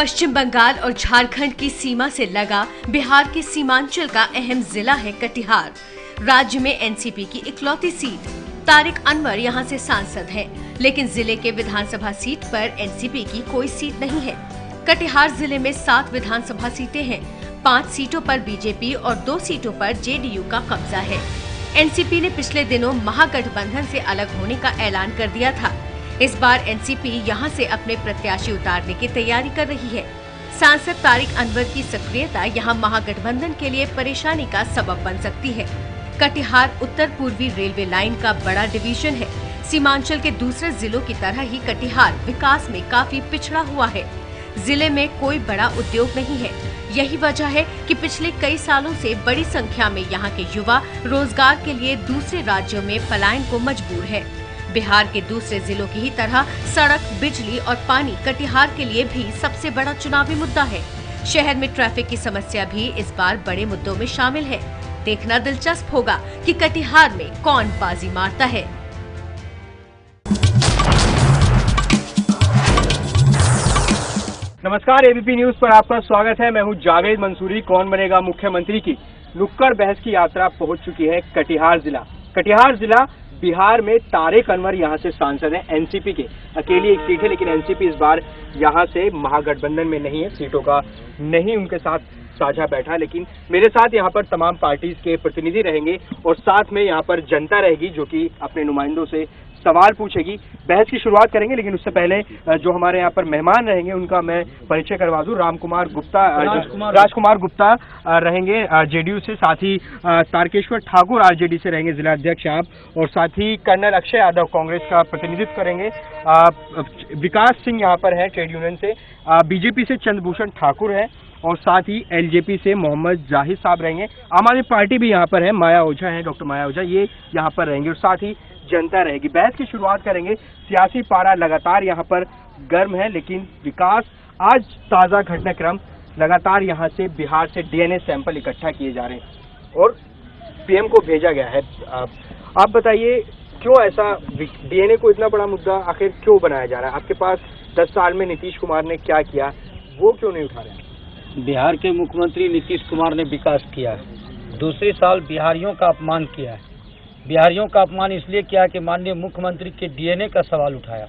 पश्चिम बंगाल और झारखंड की सीमा से लगा बिहार के सीमांचल का अहम जिला है कटिहार। राज्य में एनसीपी की इकलौती सीट। तारिक अनवर यहां से सांसद हैं, लेकिन जिले के विधानसभा सीट पर एनसीपी की कोई सीट नहीं है। कटिहार जिले में 7 विधानसभा सीटें हैं। 5 सीटों पर बीजेपी और 2 सीटों पर जेडीयू का कब्जा है। एनसीपी ने पिछले दिनों महागठबंधन से अलग होने का ऐलान कर दिया था। इस बार एनसीपी यहां से अपने प्रत्याशी उतारने की तैयारी कर रही है। सांसद तारिक अनवर की सक्रियता यहां महागठबंधन के लिए परेशानी का सबब बन सकती है। कटिहार उत्तर पूर्वी रेलवे लाइन का बड़ा डिवीजन है। सीमांचल के दूसरे जिलों की तरह ही कटिहार विकास में काफी पिछड़ा हुआ है। जिले में कोई बड़ा उद्योग नहीं है। यही वजह है कि पिछले कई सालों से बड़ी संख्या में यहाँ के युवा रोजगार के लिए दूसरे राज्यों में पलायन को मजबूर है। बिहार के दूसरे जिलों की ही तरह सड़क, बिजली और पानी कटिहार के लिए भी सबसे बड़ा चुनावी मुद्दा है। शहर में ट्रैफिक की समस्या भी इस बार बड़े मुद्दों में शामिल है। देखना दिलचस्प होगा कि कटिहार में कौन बाजी मारता है। नमस्कार, एबीपी न्यूज पर आपका स्वागत है। मैं हूं जावेद मंसूरी। कौन बनेगा मुख्यमंत्री की नुक्कड़ बहस की यात्रा पहुंच चुकी है कटिहार जिला। कटिहार जिला बिहार में तारिक अनवर यहां से सांसद हैं। एनसीपी के अकेली एक सीट है, लेकिन एनसीपी इस बार यहां से महागठबंधन में नहीं है। सीटों का नहीं उनके साथ साझा बैठा, लेकिन मेरे साथ यहां पर तमाम पार्टीज के प्रतिनिधि रहेंगे और साथ में यहां पर जनता रहेगी जो कि अपने नुमाइंदों से सवाल पूछेगी। बहस की शुरुआत करेंगे, लेकिन उससे पहले जो हमारे यहाँ पर मेहमान रहेंगे उनका मैं परिचय करवा दूं। राजकुमार गुप्ता रहेंगे जेडीयू से, साथ ही तारकेश्वर ठाकुर आरजेडी से रहेंगे जिला अध्यक्ष आप, और साथ ही कर्नल अक्षय यादव कांग्रेस का प्रतिनिधित्व करेंगे। विकास सिंह यहाँ पर है ट्रेड यूनियन से, बीजेपी से चंद्रभूषण ठाकुर है, और साथ ही एलजेपी से मोहम्मद जाहिद साहब रहेंगे। आम आदमी पार्टी भी यहाँ पर है, माया ओझा है, डॉक्टर माया ओझा, ये यहाँ पर रहेंगे, और साथ ही जनता रहेगी। बहस की शुरुआत करेंगे। सियासी पारा लगातार यहाँ पर गर्म है, लेकिन विकास आज ताज़ा घटनाक्रम लगातार यहाँ से बिहार से डीएनए सैंपल इकट्ठा किए जा रहे हैं और पीएम को भेजा गया है। आप बताइए, क्यों ऐसा डीएनए को इतना बड़ा मुद्दा आखिर क्यों बनाया जा रहा है? आपके पास 10 साल में नीतीश कुमार ने क्या किया, वो क्यों नहीं उठा रहे? बिहार के मुख्यमंत्री नीतीश कुमार ने विकास किया है। दूसरे साल बिहारियों का अपमान किया है। बिहारियों का अपमान इसलिए किया कि माननीय मुख्यमंत्री के डीएनए का सवाल उठाया,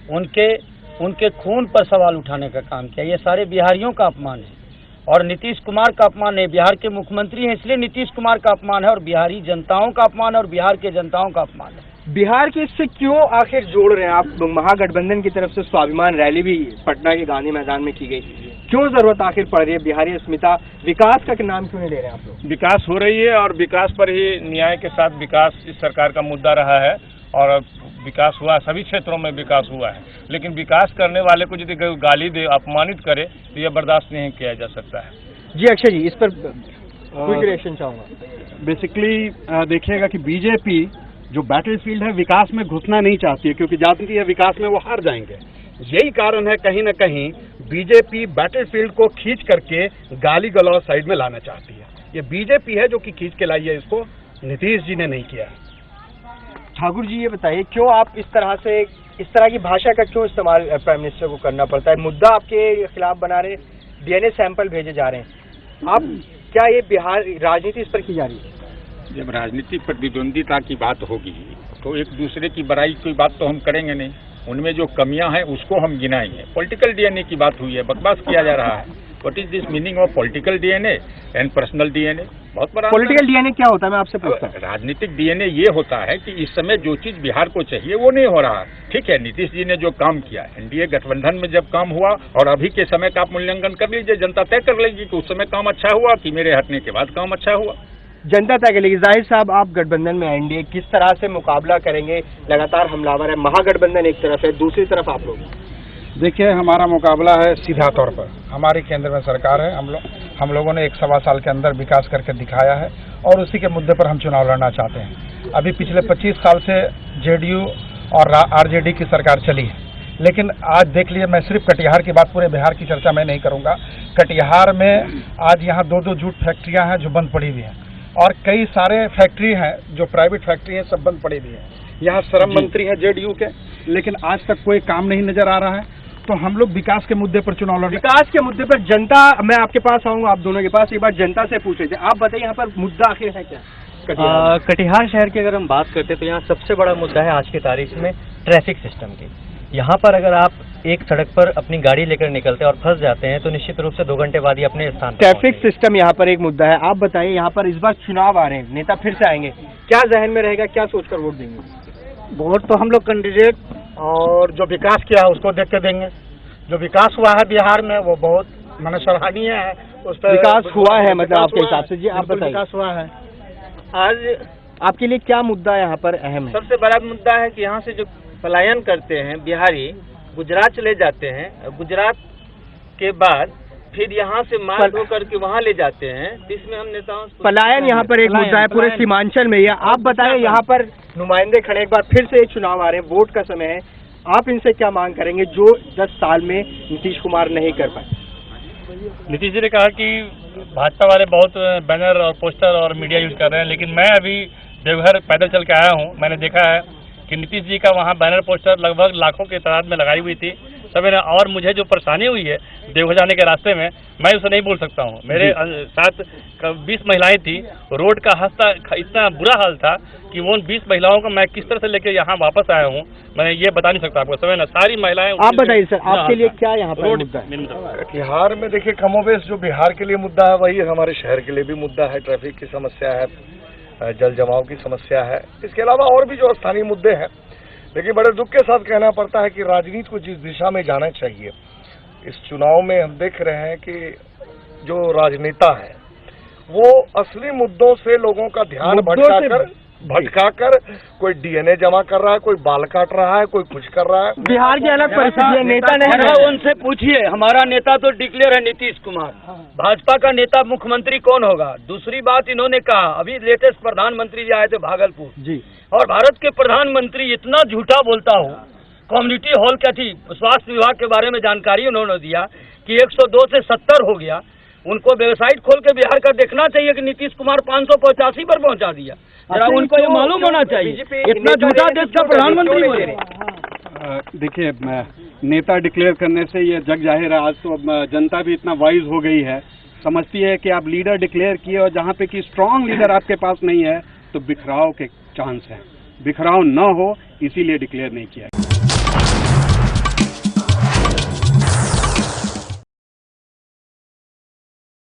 उनके खून पर सवाल उठाने का काम किया। ये सारे बिहारियों का अपमान है और नीतीश कुमार का अपमान नहीं। बिहार के मुख्यमंत्री हैं इसलिए नीतीश कुमार का अपमान है, और बिहारी जनताओं का अपमान है, और बिहार के जनताओं का अपमान है। बिहार के इससे क्यों आखिर जोड़ रहे हैं आप? महागठबंधन की तरफ से स्वाभिमान रैली भी पटना के गांधी मैदान में की गई, क्यों जरूरत आखिर पड़ रही है? बिहारी अस्मिता, विकास का नाम क्यों नहीं ले रहे हैं आप लोग? विकास हो रही है और विकास पर ही न्याय के साथ विकास इस सरकार का मुद्दा रहा है, और विकास हुआ, सभी क्षेत्रों में विकास हुआ है। लेकिन विकास करने वाले को यदि गाली दे, अपमानित करे, तो यह बर्दाश्त नहीं किया जा सकता है। जी अक्षय जी, इस पर क्विक रिएक्शन चाहूँगा। बेसिकली देखिएगा कि बीजेपी जो बैटलफील्ड है विकास में घुसना नहीं चाहती है, क्योंकि जानती है विकास में वो हार जाएंगे। यही कारण है कहीं न कहीं बीजेपी बैटलफील्ड को खींच करके गाली गलौज साइड में लाना चाहती है। ये बीजेपी है जो कि खींच के लाई है, इसको नीतीश जी ने नहीं किया। ठाकुर जी, ये बताइए, क्यों आप इस तरह की भाषा का क्यों इस्तेमाल प्राइम मिनिस्टर को करना पड़ता है? मुद्दा आपके खिलाफ बना रहे, डीएनए सैंपल भेजे जा रहे हैं, आप क्या ये बिहार राजनीति इस पर की जा रही है? जब राजनीतिक प्रतिद्वंदिता की बात होगी तो एक दूसरे की बड़ाई की बात तो हम करेंगे नहीं, उनमें जो कमियां हैं उसको हम गिनाएंगे। पॉलिटिकल डीएनए की बात हुई है, बकवास किया जा रहा है। What is this meaning of political DNA and personal DNA? बहुत बड़ा। पॉलिटिकल डीएनए क्या होता है, मैं आपसे पूछता हूं। राजनीतिक डीएनए ये होता है कि इस समय जो चीज बिहार को चाहिए वो नहीं हो रहा। ठीक है, नीतीश जी ने जो काम किया, एनडीए गठबंधन में जब काम हुआ, और अभी के समय का आप मूल्यांकन कर लीजिए, जनता तय कर लेगी कि उस समय काम अच्छा हुआ कि मेरे हटने के बाद काम अच्छा हुआ। जनता तय करेगी। जाहिर साहब, आप गठबंधन में एनडीए किस तरह से मुकाबला करेंगे? लगातार हमलावर है, महागठबंधन एक तरफ है, दूसरी तरफ आप लोग। देखिए, हमारा मुकाबला है सीधा तौर पर। हमारी केंद्र में सरकार है, हम लोगों ने 1-1.25 साल के अंदर विकास करके दिखाया है, और उसी के मुद्दे पर हम चुनाव लड़ना चाहते हैं। अभी पिछले 25 साल से जेडीयू और आरजेडी की सरकार चली है, लेकिन आज देख लीजिए, मैं सिर्फ कटिहार की बात, पूरे बिहार की चर्चा मैं नहीं करूँगा। कटिहार में आज यहाँ 2-2 जूट फैक्ट्रियाँ हैं जो बंद पड़ी हुई हैं, और कई सारे फैक्ट्री हैं जो प्राइवेट फैक्ट्री हैं, सब बंद पड़ी हुई हैं। यहाँ श्रम मंत्री हैं जेडीयू के, लेकिन आज तक कोई काम नहीं नजर आ रहा है। तो हम लोग विकास के मुद्दे पर चुनाव लड़। विकास के मुद्दे पर जनता, मैं आपके पास आऊंगा, आप दोनों के पास एक बार जनता से पूछे थे, आप बताइए यहाँ पर मुद्दा आखिर है क्या? कटिहार शहर की अगर हम बात करते हैं तो यहाँ सबसे बड़ा मुद्दा है आज की तारीख में ट्रैफिक सिस्टम की। यहाँ पर अगर आप एक सड़क पर अपनी गाड़ी लेकर निकलते हैं और फंस जाते हैं तो निश्चित रूप से 2 घंटे बाद ही अपने स्थान पर ट्रैफिक सिस्टम यहाँ पर एक मुद्दा है। आप बताइए, यहाँ पर इस बार चुनाव आ रहे हैं, नेता फिर से आएंगे, क्या जहन में रहेगा, क्या सोचकर वोट देंगे? वोट तो हम लोग कैंडिडेट और जो विकास किया है उसको देख के देंगे। जो विकास हुआ है बिहार में वो बहुत माने सराहनीय है। उस पर विकास हुआ है मतलब आपके हिसाब से? जी आप बताइए। विकास हुआ है। आज आपके लिए क्या मुद्दा यहाँ पर अहम है? सबसे बड़ा मुद्दा है कि यहाँ से जो पलायन करते हैं बिहारी, गुजरात चले जाते हैं, गुजरात के बाद फिर यहाँ से माल ढो करके वहाँ ले जाते हैं, इसमें हम नेताओं पलायन यहाँ पर एक मुद्दा है पूरे सीमांचल में। आप बताएं, यहाँ पर नुमाइंदे खड़े, एक बार फिर से चुनाव आ रहे हैं, वोट का समय है, आप इनसे क्या मांग करेंगे जो 10 साल में नीतीश कुमार नहीं कर पाए? नीतीश जी ने कहा कि भाजपा वाले बहुत बैनर और पोस्टर और मीडिया यूज कर रहे हैं, लेकिन मैं अभी देवघर पैदल चल के आया हूँ। मैंने देखा है कि नीतीश जी का वहाँ बैनर पोस्टर लगभग लाखों की तादाद में लगाई हुई थी सभी ने। और मुझे जो परेशानी हुई है देवघर जाने के रास्ते में, मैं उसे नहीं बोल सकता हूँ। मेरे साथ 20 महिलाएं थी, रोड का हादसा इतना बुरा हाल था कि वो 20 महिलाओं को मैं किस तरह से लेकर यहाँ वापस आया हूँ, मैं ये बता नहीं सकता आपको। समय ना सारी महिलाएं। आप बताइए सर, आपके लिए क्या यहाँ पर मुद्दा है? बिहार में देखिए कमोबेश जो बिहार के लिए मुद्दा है वही हमारे शहर के लिए भी मुद्दा है। ट्रैफिक की समस्या है, जल जमाव की समस्या है, इसके अलावा और भी जो स्थानीय मुद्दे हैं। लेकिन बड़े दुख के साथ कहना पड़ता है कि राजनीति को जिस दिशा में जाना चाहिए, इस चुनाव में हम देख रहे हैं कि जो राजनेता है वो असली मुद्दों से लोगों का ध्यान भटकाकर कोई डीएनए जमा कर रहा है, कोई बाल काट रहा है, कोई कुछ कर रहा है। बिहार की अलग परिस्थिति है, नेता नहीं है। उनसे पूछिए, हमारा नेता तो डिक्लेयर है नीतीश कुमार। भाजपा का नेता मुख्यमंत्री कौन होगा? दूसरी बात इन्होंने कहा, अभी लेटेस्ट प्रधानमंत्री जी आए थे भागलपुर जी, और भारत के प्रधानमंत्री इतना झूठा बोलता हो। कम्युनिटी हॉल क्या थी, स्वास्थ्य विभाग के बारे में जानकारी उन्होंने दिया कि 102 से 70 हो गया। उनको वेबसाइट खोल के बिहार का देखना चाहिए कि नीतीश कुमार 585 पर पहुंचा दिया। जरा उनको ये मालूम होना चाहिए, इतना झूठा देश का प्रधानमंत्री बोले। देखिए, नेता डिक्लेयर करने से ये जग जाहिर है। आज तो जनता भी इतना वाइज हो गई है, समझती है कि आप लीडर डिक्लेयर किए और जहाँ पे कि स्ट्रांग लीडर आपके पास नहीं है तो बिखराव के चांस है। बिखराव न हो इसीलिए डिक्लेयर नहीं किया।